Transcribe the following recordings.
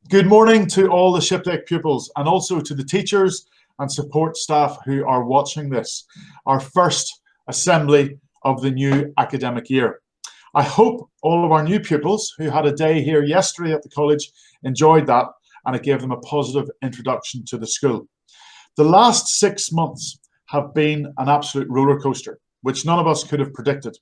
Good morning to all the Shiplake pupils and also to the teachers and support staff who are watching this, our first assembly of the new academic year. I hope all of our new pupils who had a day here yesterday at the college enjoyed that and it gave them a positive introduction to the school. The last 6 months have been an absolute roller coaster, which none of us could have predicted.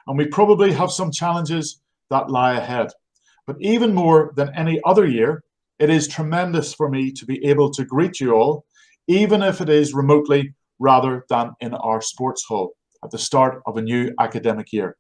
And we probably have some challenges that lie ahead. But even more than any other year, it is tremendous for me to be able to greet you all, even if it is remotely rather than in our sports hall at the start of a new academic year.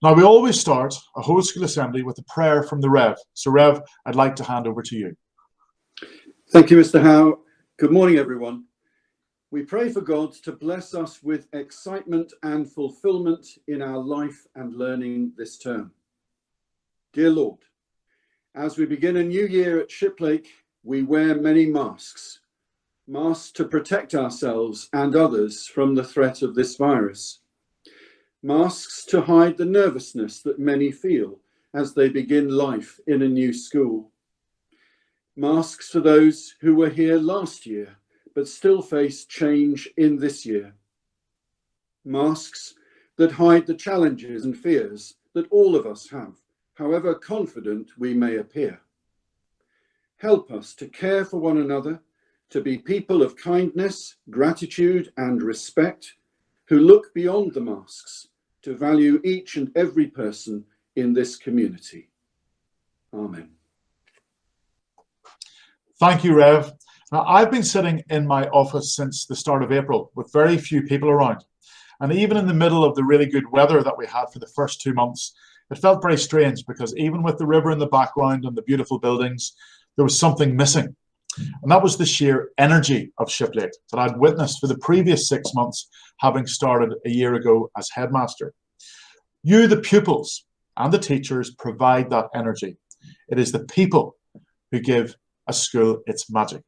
Now, we always start a whole school assembly with a prayer from the Rev. So, Rev, I'd like to hand over to you. Thank you, Mr. Howe. Good morning, everyone. We pray for God to bless us with excitement and fulfillment in our life and learning this term. Dear Lord, as we begin a new year at Shiplake, we wear many masks. Masks to protect ourselves and others from the threat of this virus. Masks to hide the nervousness that many feel as they begin life in a new school. Masks for those who were here last year but still face change in this year. Masks that hide the challenges and fears that all of us have, however confident we may appear. Help us to care for one another, to be people of kindness, gratitude, and respect, who look beyond the masks to value each and every person in this community. Amen. Thank you, Rev. Now, I've been sitting in my office since the start of April with very few people around. And even in the middle of the really good weather that we had for the first 2 months, it felt very strange because even with the river in the background and the beautiful buildings, there was something missing. And that was the sheer energy of Shiplake that I'd witnessed for the previous 6 months, having started a year ago as headmaster. You, the pupils and the teachers, provide that energy. It is the people who give a school its magic.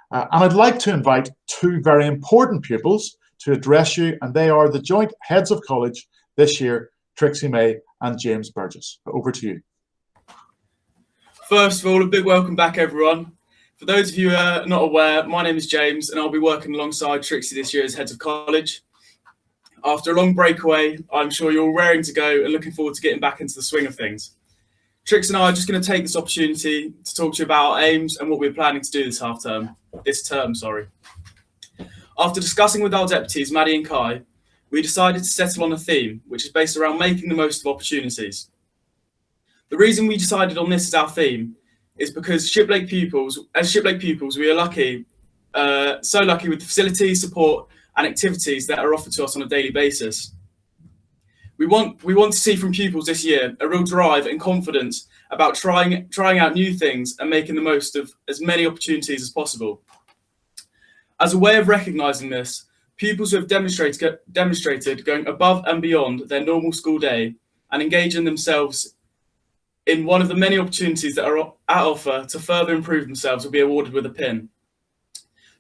And I'd like to invite two very important pupils to address you, and they are the joint heads of college this year, Trixie May and James Burgess. Over to you. First of all, a big welcome back, everyone. For those of you who are not aware, my name is James, and I'll be working alongside Trixie this year as heads of college. After a long breakaway, I'm sure you're all raring to go and looking forward to getting back into the swing of things. Trix and I are just going to take this opportunity to talk to you about our aims and what we're planning to do this term. After discussing with our deputies, Maddie and Kai, we decided to settle on a theme, which is based around making the most of opportunities. The reason we decided on this as our theme is because as Shiplake pupils, we are lucky, so lucky with the facilities, support, and activities that are offered to us on a daily basis. We want to see from pupils this year a real drive and confidence about trying out new things and making the most of as many opportunities as possible. As a way of recognising this, pupils who have demonstrated going above and beyond their normal school day and engaging themselves in one of the many opportunities that are at offer to further improve themselves will be awarded with a pin.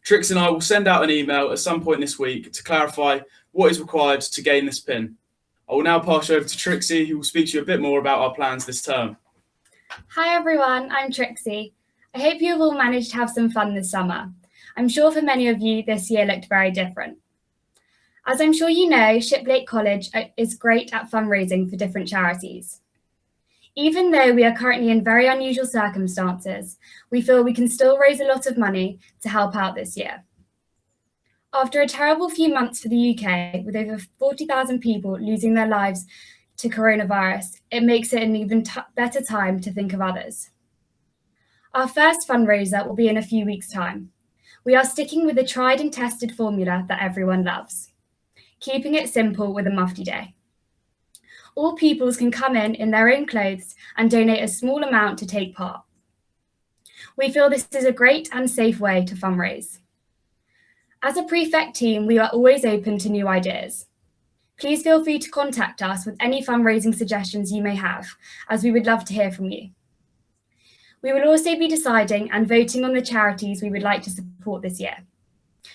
Trix and I will send out an email at some point this week to clarify what is required to gain this pin. I will now pass you over to Trixie, who will speak to you a bit more about our plans this term. Hi everyone, I'm Trixie. I hope you have all managed to have some fun this summer. I'm sure for many of you this year looked very different. As I'm sure you know, Shiplake College is great at fundraising for different charities. Even though we are currently in very unusual circumstances, we feel we can still raise a lot of money to help out this year. After a terrible few months for the UK, with over 40,000 people losing their lives to coronavirus, it makes it an even better time to think of others. Our first fundraiser will be in a few weeks' time. We are sticking with the tried and tested formula that everyone loves, keeping it simple with a Mufti Day. All pupils can come in their own clothes and donate a small amount to take part. We feel this is a great and safe way to fundraise. As a prefect team, we are always open to new ideas. Please feel free to contact us with any fundraising suggestions you may have, as we would love to hear from you. We will also be deciding and voting on the charities we would like to support this year.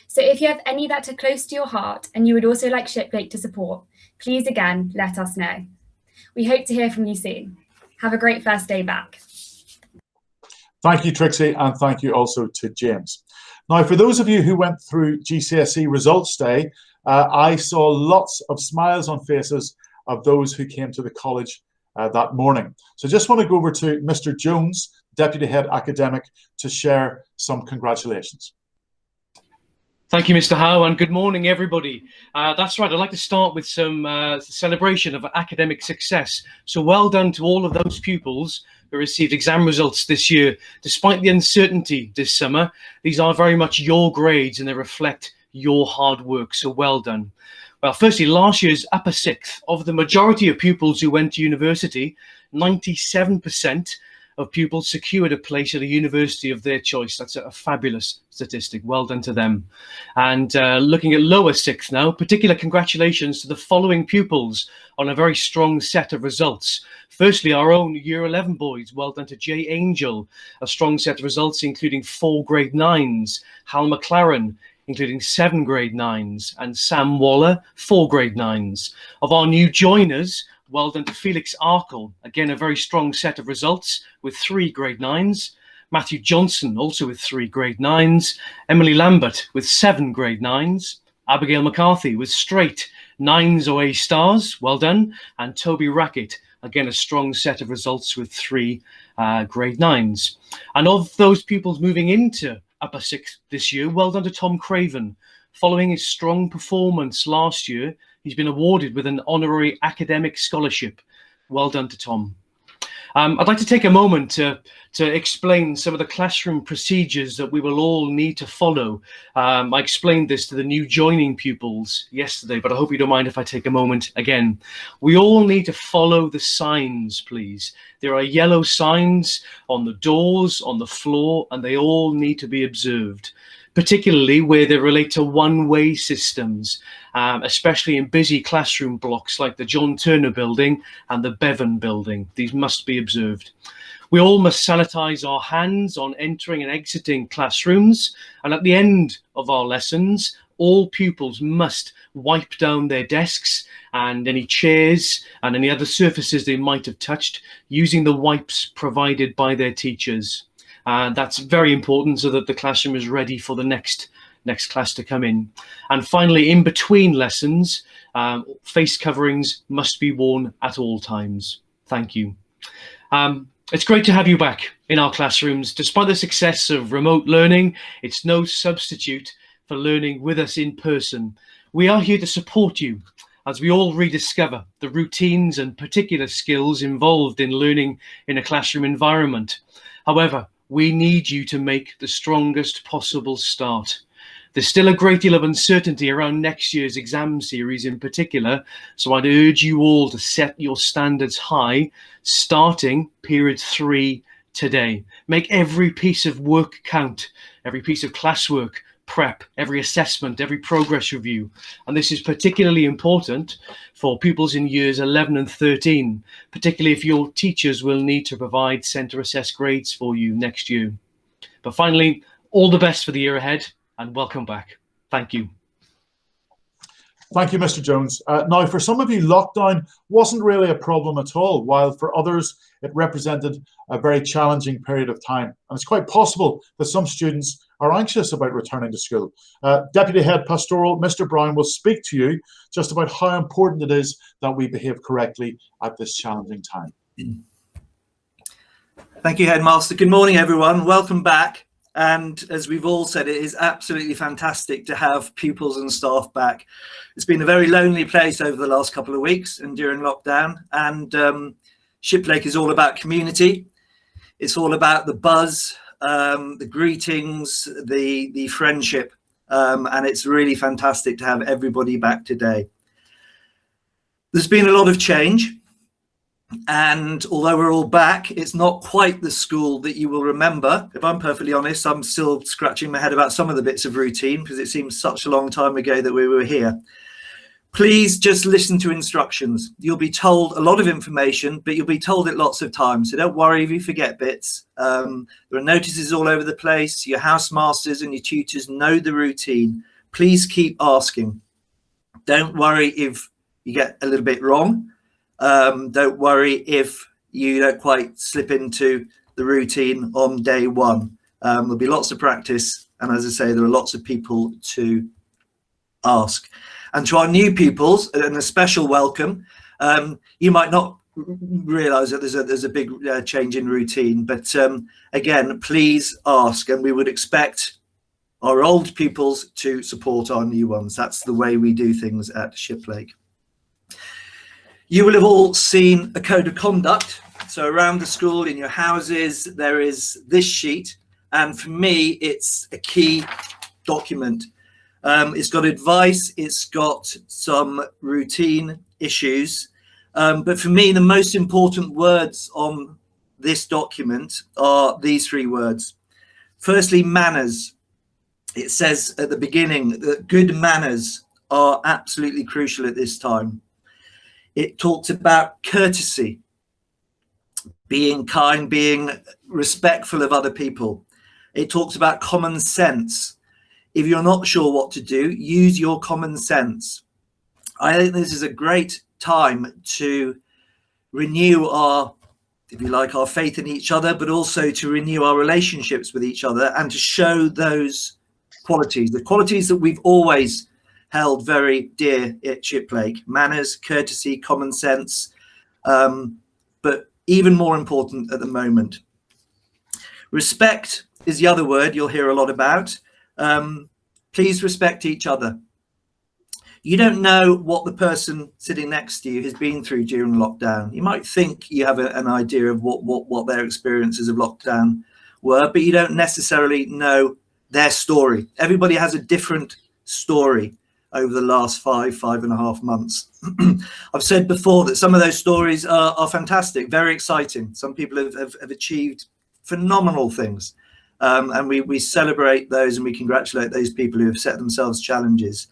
So if you have any that are close to your heart and you would also like Shiplake to support, please again, let us know. We hope to hear from you soon. Have a great first day back. Thank you, Trixie, and thank you also to James. Now, for those of you who went through GCSE Results Day, I saw lots of smiles on faces of those who came to the college that morning. So just want to go over to Mr. Jones, Deputy Head Academic, to share some congratulations. Thank you, Mr. Howe, and good morning, everybody. That's right, I'd like to start with some celebration of academic success. So well done to all of those pupils who received exam results this year. Despite the uncertainty this summer, these are very much your grades and they reflect your hard work, so well done. Well, firstly, last year's upper sixth, of the majority of pupils who went to university, 97% of pupils secured a place at a university of their choice. That's a fabulous statistic. Well done to them. And looking at lower sixth now, particular congratulations to the following pupils on a very strong set of results. Firstly, our own Year 11 boys. Well done to Jay Angel. A strong set of results, including 4 grade 9s. Hal McLaren, including 7 grade 9s. And Sam Waller, 4 grade 9s. Of our new joiners, well done to Felix Arkle, again a very strong set of results with 3 grade 9s. Matthew Johnson also with 3 grade 9s. Emily Lambert with 7 grade 9s. Abigail McCarthy with straight 9s or A stars, well done. And Toby Rackett, again a strong set of results with 3 grade 9s. And of those pupils moving into upper sixth this year, well done to Tom Craven. Following his strong performance last year, he's been awarded with an honorary academic scholarship. Well done to Tom. I'd like to take a moment to explain some of the classroom procedures that we will all need to follow. I explained this to the new joining pupils yesterday, but I hope you don't mind if I take a moment again. We all need to follow the signs, please. There are yellow signs on the doors, on the floor, and they all need to be observed, particularly where they relate to one-way systems, especially in busy classroom blocks like the John Turner building and the Bevan building. These must be observed. We all must sanitize our hands on entering and exiting classrooms, and at the end of our lessons, all pupils must wipe down their desks and any chairs and any other surfaces they might have touched using the wipes provided by their teachers. That's very important so that the classroom is ready for the next class to come in. And finally, in between lessons, face coverings must be worn at all times. Thank you. It's great to have you back in our classrooms. Despite the success of remote learning, it's no substitute for learning with us in person. We are here to support you as we all rediscover the routines and particular skills involved in learning in a classroom environment. However, we need you to make the strongest possible start. There's still a great deal of uncertainty around next year's exam series in particular, so I'd urge you all to set your standards high, starting period 3 today. Make every piece of work count, every piece of classwork, prep, every assessment, every progress review. And this is particularly important for pupils in years 11 and 13, particularly if your teachers will need to provide centre assessed grades for you next year. But finally, all the best for the year ahead and welcome back. Thank you. Thank you, Mr. Jones. Now, for some of you, lockdown wasn't really a problem at all, while for others, it represented a very challenging period of time. And it's quite possible that some students are anxious about returning to school. Deputy Head Pastoral, Mr. Brown, will speak to you just about how important it is that we behave correctly at this challenging time. Thank you, Headmaster. Good morning, everyone. Welcome back. And as we've all said, it is absolutely fantastic to have pupils and staff back. It's been a very lonely place over the last couple of weeks and during lockdown. And Shiplake is all about community. It's all about the buzz, the greetings, the friendship. And it's really fantastic to have everybody back today. There's been a lot of change. And although we're all back, it's not quite the school that you will remember. If I'm perfectly honest, I'm still scratching my head about some of the bits of routine because it seems such a long time ago that we were here. Please just listen to instructions. You'll be told a lot of information, but you'll be told it lots of times. So don't worry if you forget bits. There are notices all over the place. Your housemasters and your tutors know the routine. Please keep asking. Don't worry if you get a little bit wrong. Don't worry if you don't quite slip into the routine on day one. There'll be lots of practice, and as I say, there are lots of people to ask. And to our new pupils, and a special welcome. You might not realise that there's a big change in routine, but again, please ask, and we would expect our old pupils to support our new ones. That's the way we do things at Shiplake. You will have all seen a code of conduct. So around the school, in your houses, there is this sheet, and for me, it's a key document. It's got advice, it's got some routine issues, but for me, the most important words on this document are these three words. Firstly, manners. It says at the beginning that good manners are absolutely crucial at this time. It talks about courtesy, being kind, being respectful of other people. It talks about common sense. If you're not sure what to do, use your common sense. I think this is a great time to renew our, if you like, our faith in each other, but also to renew our relationships with each other and to show those qualities, the qualities that we've always held very dear at Shiplake: manners, courtesy, common sense, but even more important at the moment. Respect is the other word you'll hear a lot about. Please respect each other. You don't know what the person sitting next to you has been through during lockdown. You might think you have an idea of what their experiences of lockdown were, but you don't necessarily know their story. Everybody has a different story over the last 5.5 months. I've said before that some of those stories are fantastic, very exciting. Some people have achieved phenomenal things. And we celebrate those and we congratulate those people who have set themselves challenges.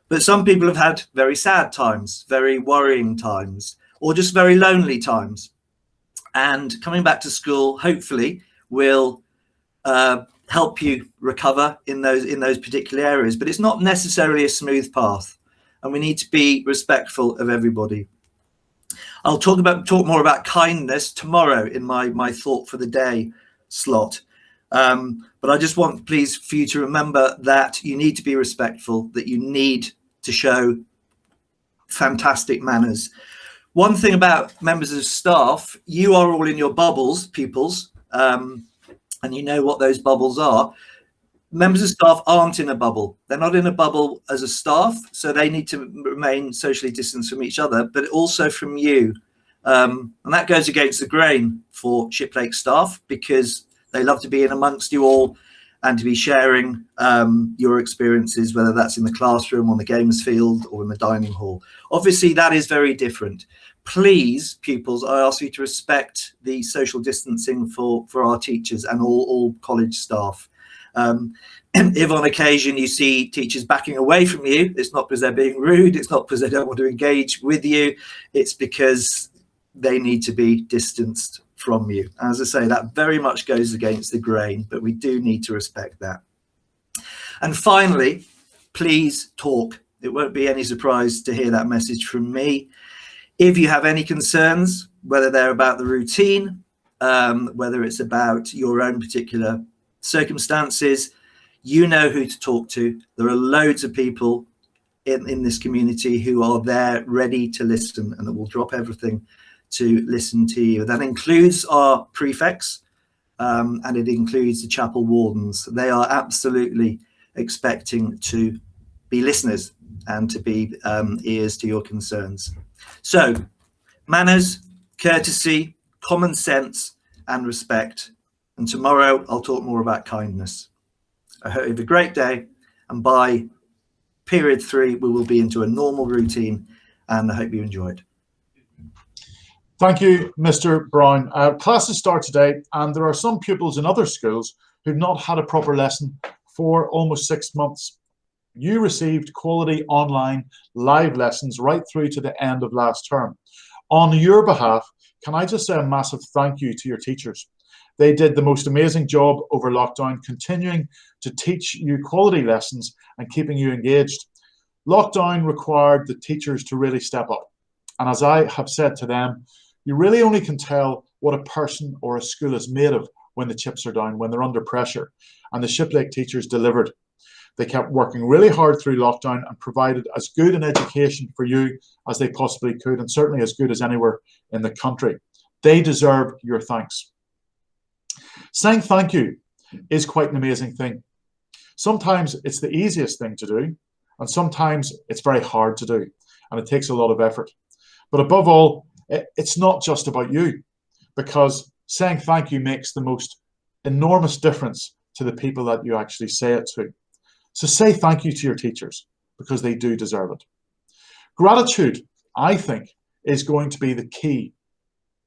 But some people have had very sad times, very worrying times, or just very lonely times. And coming back to school, hopefully, will help you recover in those particular areas. But it's not necessarily a smooth path, and we need to be respectful of everybody. I'll talk more about kindness tomorrow in my thought for the day slot. But I just want, please, for you to remember that you need to be respectful, that you need to show fantastic manners. One thing about members of staff, you are all in your bubbles, pupils, and you know what those bubbles are. Members of staff aren't in a bubble. They're not in a bubble as a staff, so they need to remain socially distanced from each other, but also from you. And that goes against the grain for Shiplake staff, because they love to be in amongst you all and to be sharing your experiences, whether that's in the classroom, on the games field, or in the dining hall. Obviously, that is very different. Please, pupils, I ask you to respect the social distancing for our teachers and all college staff. If on occasion you see teachers backing away from you, it's not because they're being rude, it's not because they don't want to engage with you, it's because they need to be distanced from you. As I say, that very much goes against the grain, but we do need to respect that. And finally, please talk. It won't be any surprise to hear that message from me. If you have any concerns, whether they're about the routine, whether it's about your own particular circumstances, you know who to talk to. There are loads of people in this community who are there ready to listen and that will drop everything to listen to you. That includes our prefects and it includes the chapel wardens. They are absolutely expecting to be listeners and to be ears to your concerns. So, manners, courtesy, common sense, and respect. And tomorrow I'll talk more about kindness. I hope you have a great day, and by period 3 we will be into a normal routine, and I hope you enjoy it. Thank you, Mr. Brown. Classes start today, and there are some pupils in other schools who've not had a proper lesson for almost 6 months. You received quality online live lessons right through to the end of last term. On your behalf, can I just say a massive thank you to your teachers. They did the most amazing job over lockdown, continuing to teach you quality lessons and keeping you engaged. Lockdown required the teachers to really step up. And as I have said to them, you really only can tell what a person or a school is made of when the chips are down, when they're under pressure. And the Shiplake teachers delivered. They kept working really hard through lockdown and provided as good an education for you as they possibly could, and certainly as good as anywhere in the country. They deserve your thanks. Saying thank you is quite an amazing thing. Sometimes it's the easiest thing to do, and sometimes it's very hard to do, and it takes a lot of effort. But above all, it's not just about you, because saying thank you makes the most enormous difference to the people that you actually say it to. So say thank you to your teachers, because they do deserve it. Gratitude, I think, is going to be the key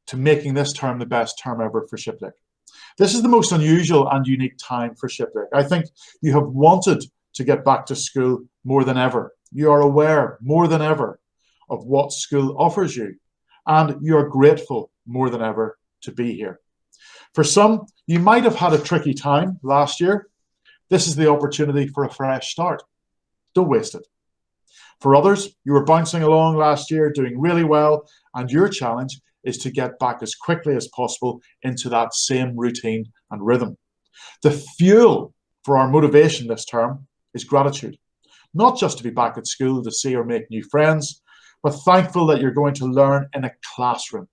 to making this term the best term ever for Shiplake. This is the most unusual and unique time for Shiplake. I think you have wanted to get back to school more than ever. You are aware more than ever of what school offers you, and you're grateful more than ever to be here. For some, you might have had a tricky time last year. This is the opportunity for a fresh start. Don't waste it. For others, you were bouncing along last year, doing really well, and your challenge is to get back as quickly as possible into that same routine and rhythm. The fuel for our motivation this term is gratitude. Not just to be back at school to see or make new friends, but thankful that you're going to learn in a classroom.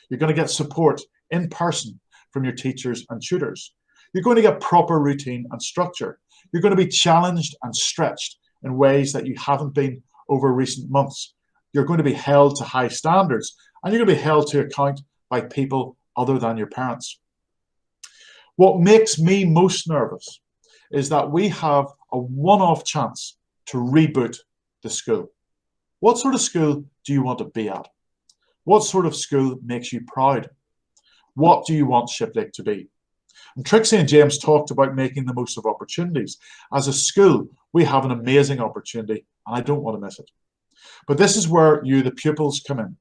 You're going to get support in person from your teachers and tutors. You're going to get proper routine and structure. You're going to be challenged and stretched in ways that you haven't been over recent months. You're going to be held to high standards, and you're going to be held to account by people other than your parents. What makes me most nervous is that we have a one-off chance to reboot the school. What sort of school do you want to be at? What sort of school makes you proud? What do you want Shiplake to be? And Trixie and James talked about making the most of opportunities. As a school, we have an amazing opportunity, and I don't want to miss it. But this is where you, the pupils, come in.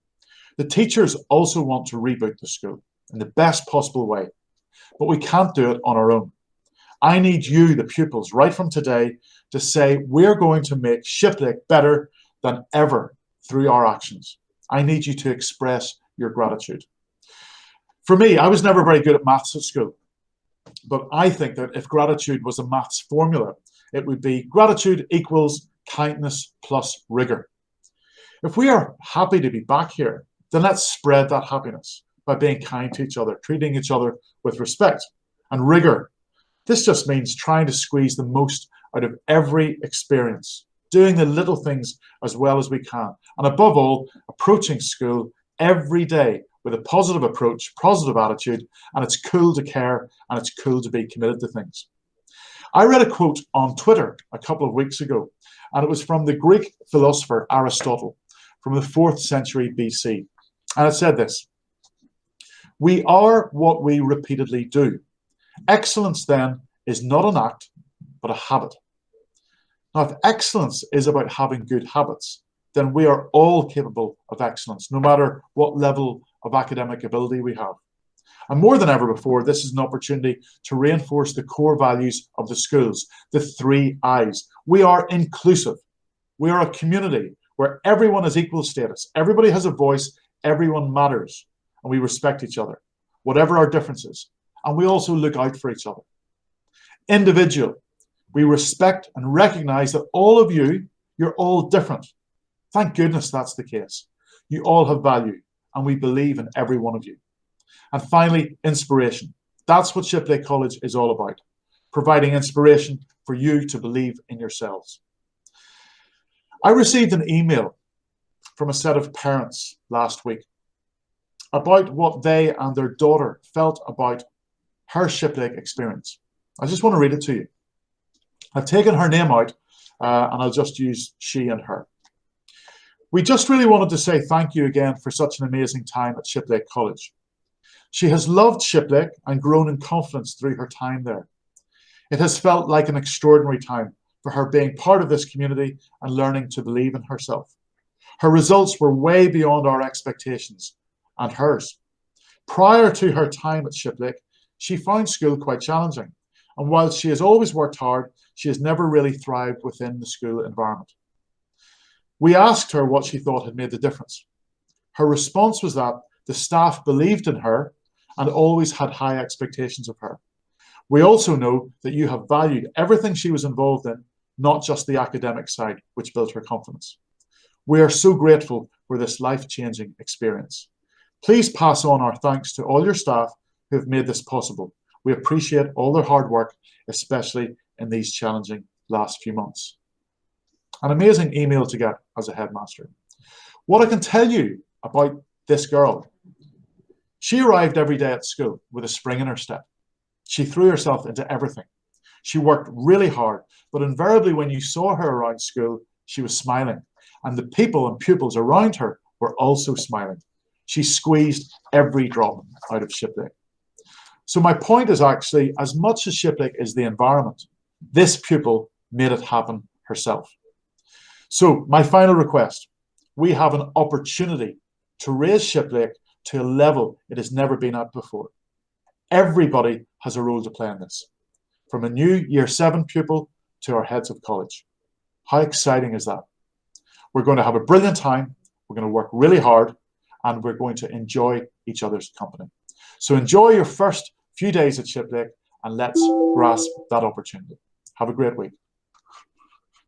The teachers also want to reboot the school in the best possible way, but we can't do it on our own. I need you, the pupils, right from today to say we're going to make Shiplake better than ever through our actions. I need you to express your gratitude. For me, I was never very good at maths at school, but I think that if gratitude was a maths formula, it would be gratitude equals kindness plus rigor. If we are happy to be back here, then let's spread that happiness by being kind to each other, treating each other with respect. And rigor, this just means trying to squeeze the most out of every experience, doing the little things as well as we can, and above all, approaching school every day with a positive approach, positive attitude, and it's cool to care, and it's cool to be committed to things. I read a quote on Twitter a couple of weeks ago, and it was from the Greek philosopher Aristotle from the 4th century BC. And it said this: "We are what we repeatedly do. Excellence, then, is not an act, but a habit." Now, if excellence is about having good habits, then we are all capable of excellence, no matter what level of academic ability we have. And more than ever before, this is an opportunity to reinforce the core values of the schools, the 3 I's. We are inclusive. We are a community where everyone has equal status. Everybody has a voice. Everyone matters. And we respect each other, whatever our differences. And we also look out for each other. Individual. We respect and recognize that all of you, you're all different. Thank goodness that's the case. You all have value, and we believe in every one of you. And finally, inspiration. That's what Shiplake College is all about, providing inspiration for you to believe in yourselves. I received an email from a set of parents last week about what they and their daughter felt about her Shiplake experience. I just want to read it to you. I've taken her name out, and I'll just use she and her. "We just really wanted to say thank you again for such an amazing time at Shiplake College. She has loved Shiplake and grown in confidence through her time there. It has felt like an extraordinary time for her being part of this community and learning to believe in herself. Her results were way beyond our expectations and hers. Prior to her time at Shiplake, she found school quite challenging, and while she has always worked hard, she has never really thrived within the school environment. We asked her what she thought had made the difference. Her response was that the staff believed in her and always had high expectations of her. We also know that you have valued everything she was involved in, not just the academic side, which built her confidence. We are so grateful for this life-changing experience. Please pass on our thanks to all your staff who have made this possible. We appreciate all their hard work, especially in these challenging last few months. An amazing email to get as a headmaster. What I can tell you about this girl, she arrived every day at school with a spring in her step. She threw herself into everything. She worked really hard, but invariably when you saw her around school, she was smiling, and the people and pupils around her were also smiling. She squeezed every drop out of Shiplake. So my point is actually, as much as Shiplake is the environment, this pupil made it happen herself. So my final request, we have an opportunity to raise Shiplake to a level it has never been at before. Everybody has a role to play in this, from a new Year 7 pupil to our heads of college. How exciting is that? We're going to have a brilliant time, we're going to work really hard, and we're going to enjoy each other's company. So enjoy your first few days at Shiplake, and let's grasp that opportunity. Have a great week.